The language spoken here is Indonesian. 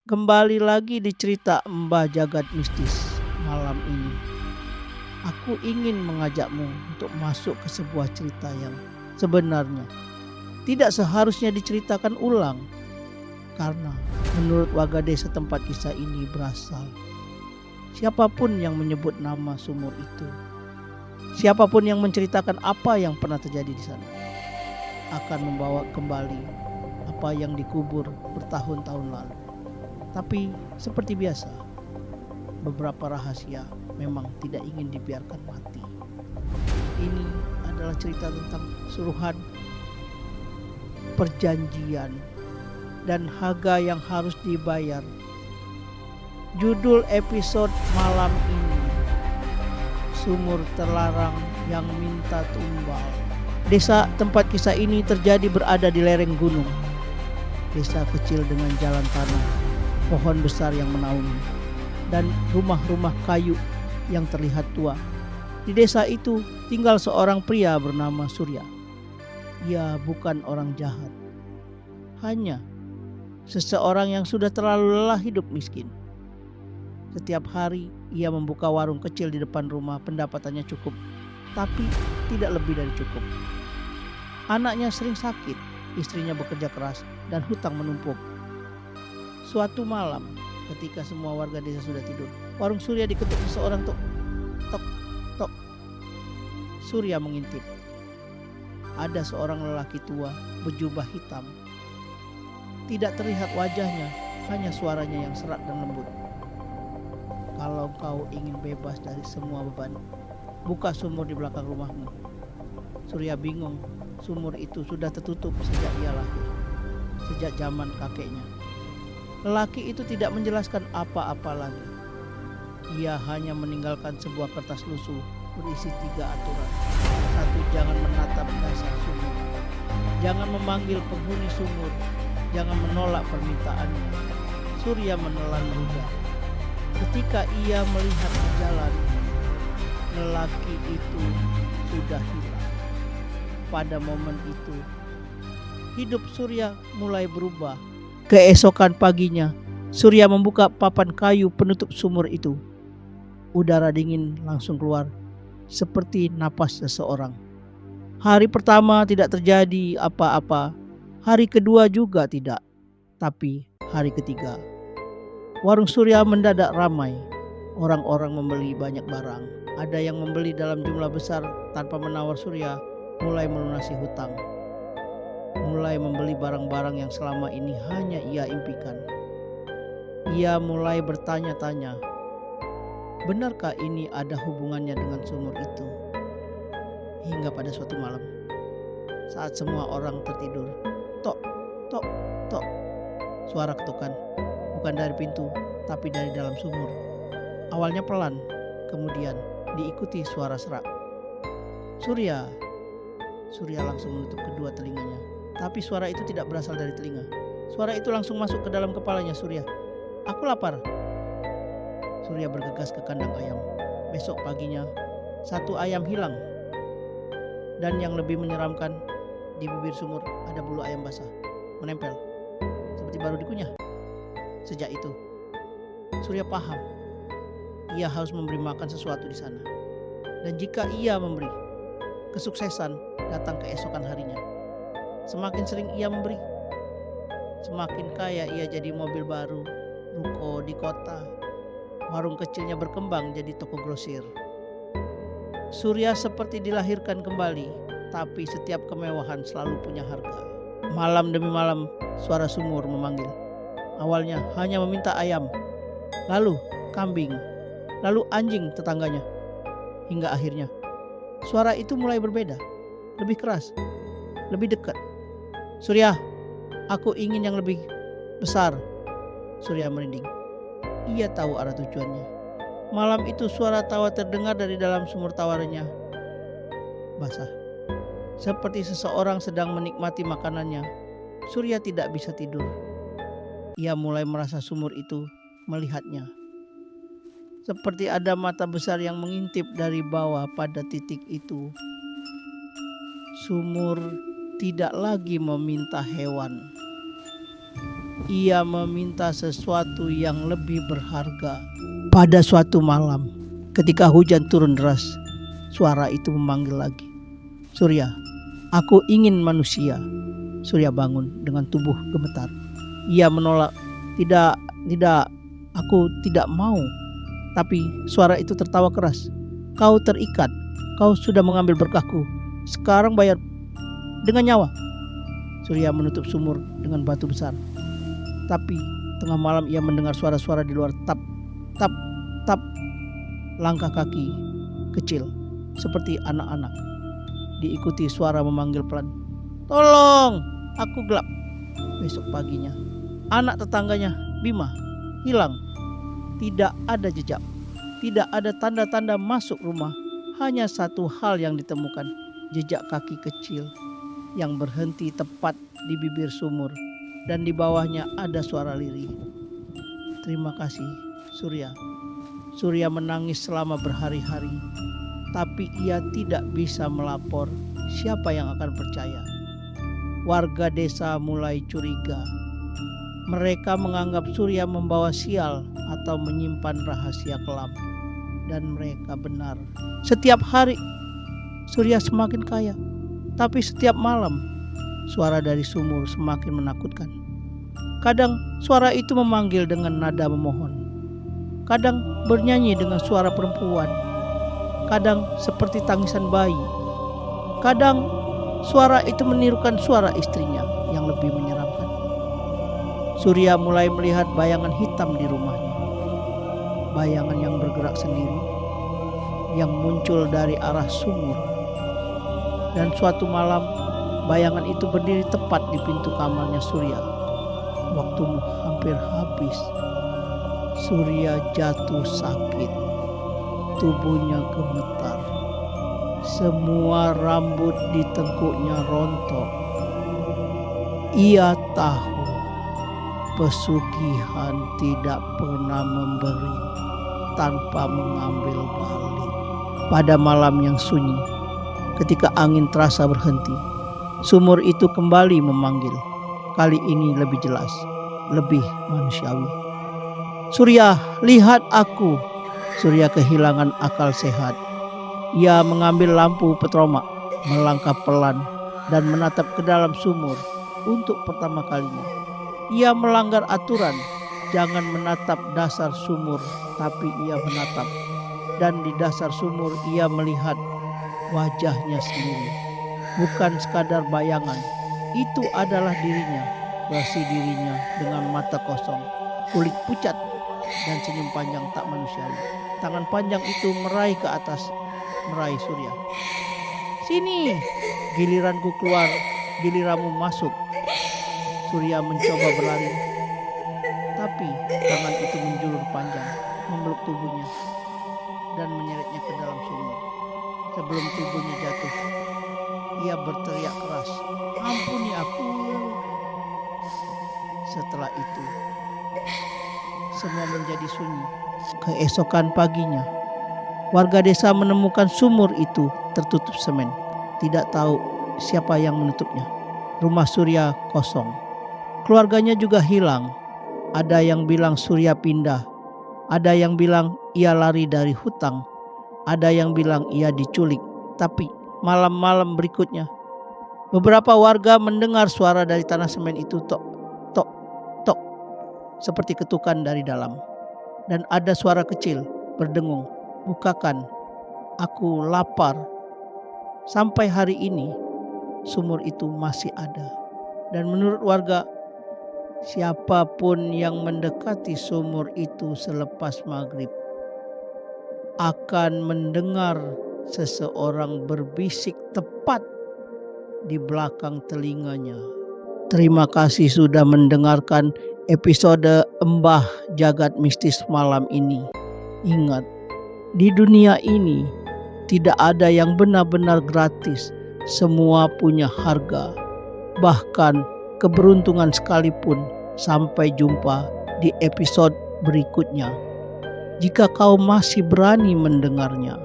Kembali lagi di cerita Mbah Jagat Mistis malam ini. Aku ingin mengajakmu untuk masuk ke sebuah cerita yang sebenarnya tidak seharusnya diceritakan ulang. Karena menurut warga desa tempat kisah ini berasal, siapapun yang menyebut nama sumur itu, siapapun yang menceritakan apa yang pernah terjadi di sana, akan membawa kembali apa yang dikubur bertahun-tahun lalu. Tapi seperti biasa, beberapa rahasia memang tidak ingin dibiarkan mati. Ini adalah cerita tentang suruhan, perjanjian, dan harga yang harus dibayar. Judul episode malam ini, Sumur Terlarang yang Minta Tumbal. Desa tempat kisah ini terjadi berada di lereng gunung. Desa kecil dengan jalan tanah, pohon besar yang menaungi, dan rumah-rumah kayu yang terlihat tua. Di desa itu tinggal seorang pria bernama Surya. Ia bukan orang jahat, hanya seseorang yang sudah terlalu lelah hidup miskin. Setiap hari ia membuka warung kecil di depan rumah. Pendapatannya cukup, tapi tidak lebih dari cukup. Anaknya sering sakit, istrinya bekerja keras, dan hutang menumpuk. Suatu malam, ketika semua warga desa sudah tidur, warung Surya diketuk seseorang. Tok, tok, tok. Surya mengintip. Ada seorang lelaki tua berjubah hitam. Tidak terlihat wajahnya, hanya suaranya yang serak dan lembut. Kalau kau ingin bebas dari semua beban, buka sumur di belakang rumahmu. Surya bingung. Sumur itu sudah tertutup sejak ia lahir, sejak zaman kakeknya. Lelaki itu tidak menjelaskan apa-apa lagi. Ia hanya meninggalkan sebuah kertas lusuh berisi 3 aturan. 1. Jangan menatap dasar sumur. Jangan memanggil penghuni sumur. Jangan menolak permintaannya. Surya menelan ludah. Ketika ia melihat ke jalan, lelaki itu sudah hilang. Pada momen itu, hidup Surya mulai berubah. Keesokan paginya, Surya membuka papan kayu penutup sumur itu. Udara dingin langsung keluar, seperti napas seseorang. Hari pertama tidak terjadi apa-apa. Hari kedua juga tidak. Tapi hari ketiga, warung Surya mendadak ramai. Orang-orang membeli banyak barang. Ada yang membeli dalam jumlah besar tanpa menawar Surya, mulai melunasi hutang. Mulai membeli barang-barang yang selama ini hanya ia impikan. Ia mulai bertanya-tanya, benarkah ini ada hubungannya dengan sumur itu? Hingga pada suatu malam, saat semua orang tertidur, tok, tok, tok. Suara ketukan, bukan dari pintu, tapi dari dalam sumur. Awalnya pelan, kemudian diikuti suara serak. Surya langsung menutup kedua telinganya. Tapi suara itu tidak berasal dari telinga. Suara itu langsung masuk ke dalam kepalanya Surya. Aku lapar. Surya bergegas ke kandang ayam. Besok paginya, 1 ayam hilang. Dan yang lebih menyeramkan, di bibir sumur ada bulu ayam basah, menempel, seperti baru dikunyah. Sejak itu, Surya paham, ia harus memberi makan sesuatu di sana. Dan jika ia memberi, kesuksesan datang keesokan harinya. Semakin sering ia memberi, semakin kaya ia jadi. Mobil baru, ruko di kota, warung kecilnya berkembang jadi toko grosir. Surya seperti dilahirkan kembali, tapi setiap kemewahan selalu punya harga. Malam demi malam, suara sumur memanggil. Awalnya hanya meminta ayam, lalu kambing, lalu anjing tetangganya. Hingga akhirnya, suara itu mulai berbeda, lebih keras, lebih dekat. Surya, aku ingin yang lebih besar. Surya merinding. Ia tahu arah tujuannya. Malam itu suara tawa terdengar dari dalam sumur. Tawarnya basah, seperti seseorang sedang menikmati makanannya. Surya tidak bisa tidur. Ia mulai merasa sumur itu melihatnya. Seperti ada mata besar yang mengintip dari bawah. Pada titik itu, sumur tidak lagi meminta hewan. ia meminta sesuatu yang lebih berharga. Pada suatu malam, ketika hujan turun deras, suara itu memanggil lagi. Surya, aku ingin manusia. Surya bangun dengan tubuh gemetar. Ia menolak. Tidak, aku tidak mau. Tapi suara itu tertawa keras. Kau terikat, kau sudah mengambil berkahku. Sekarang bayar dengan nyawa. Surya menutup sumur dengan batu besar. Tapi tengah malam ia mendengar suara-suara di luar. Tap, tap, tap. Langkah kaki kecil seperti anak-anak. Diikuti suara memanggil pelan. Tolong, aku gelap. Besok paginya, anak tetangganya, Bima, hilang. Tidak ada jejak. Tidak ada tanda-tanda masuk rumah. Hanya satu hal yang ditemukan. Jejak kaki kecil yang berhenti tepat di bibir sumur. Dan di bawahnya ada suara lirih. Terima kasih, Surya. Surya menangis selama berhari-hari. Tapi ia tidak bisa melapor. Siapa yang akan percaya? Warga desa mulai curiga. Mereka menganggap Surya membawa sial atau menyimpan rahasia kelam. Dan mereka benar. Setiap hari Surya semakin kaya. Tapi setiap malam suara dari sumur semakin menakutkan. Kadang suara itu memanggil dengan nada memohon. Kadang bernyanyi dengan suara perempuan. Kadang seperti tangisan bayi. Kadang suara itu menirukan suara istrinya yang lebih menyeramkan. Surya mulai melihat bayangan hitam di rumahnya. Bayangan yang bergerak sendiri, yang muncul dari arah sumur. Dan suatu malam, bayangan itu berdiri tepat di pintu kamarnya Surya. Waktumu hampir habis. Surya jatuh sakit. Tubuhnya gemetar. Semua rambut di tengkuknya rontok. Ia tahu pesugihan tidak pernah memberi tanpa mengambil balik. Pada malam yang sunyi, ketika angin terasa berhenti, sumur itu kembali memanggil. Kali ini lebih jelas, lebih manusiawi. Surya, lihat aku. Surya kehilangan akal sehat. Ia mengambil lampu petromak, melangkah pelan dan menatap ke dalam sumur untuk pertama kalinya. Ia melanggar aturan, jangan menatap dasar sumur, tapi ia menatap. Dan di dasar sumur ia melihat wajahnya sendiri. Bukan sekadar bayangan, itu adalah dirinya. Versi dirinya dengan mata kosong, kulit pucat, dan senyum panjang tak manusiawi. Tangan panjang itu meraih ke atas, meraih Surya. Sini, giliranku keluar, giliranmu masuk. Surya mencoba berlari, tapi tangan itu menjulur panjang, memeluk tubuhnya, dan menyeretnya ke dalam sumur. Sebelum tubuhnya jatuh, ia berteriak keras, ampuni aku. Setelah itu, semua menjadi sunyi. Keesokan paginya, warga desa menemukan sumur itu tertutup semen. Tidak tahu siapa yang menutupnya. Rumah Surya kosong. Keluarganya juga hilang. Ada yang bilang Surya pindah. Ada yang bilang ia lari dari hutang. Ada yang bilang ia diculik. Tapi malam-malam berikutnya, beberapa warga mendengar suara dari tanah semen itu tok, tok, tok. Seperti ketukan dari dalam. Dan ada suara kecil berdengung, bukakan, aku lapar. Sampai hari ini sumur itu masih ada. Dan menurut warga, siapapun yang mendekati sumur itu selepas maghrib akan mendengar seseorang berbisik tepat di belakang telinganya. Terima kasih sudah mendengarkan episode Embah Jagat Mistis malam ini. Ingat, di dunia ini tidak ada yang benar-benar gratis. Semua punya harga. Bahkan keberuntungan sekalipun. Sampai jumpa di episode berikutnya. Jika kau masih berani mendengarnya.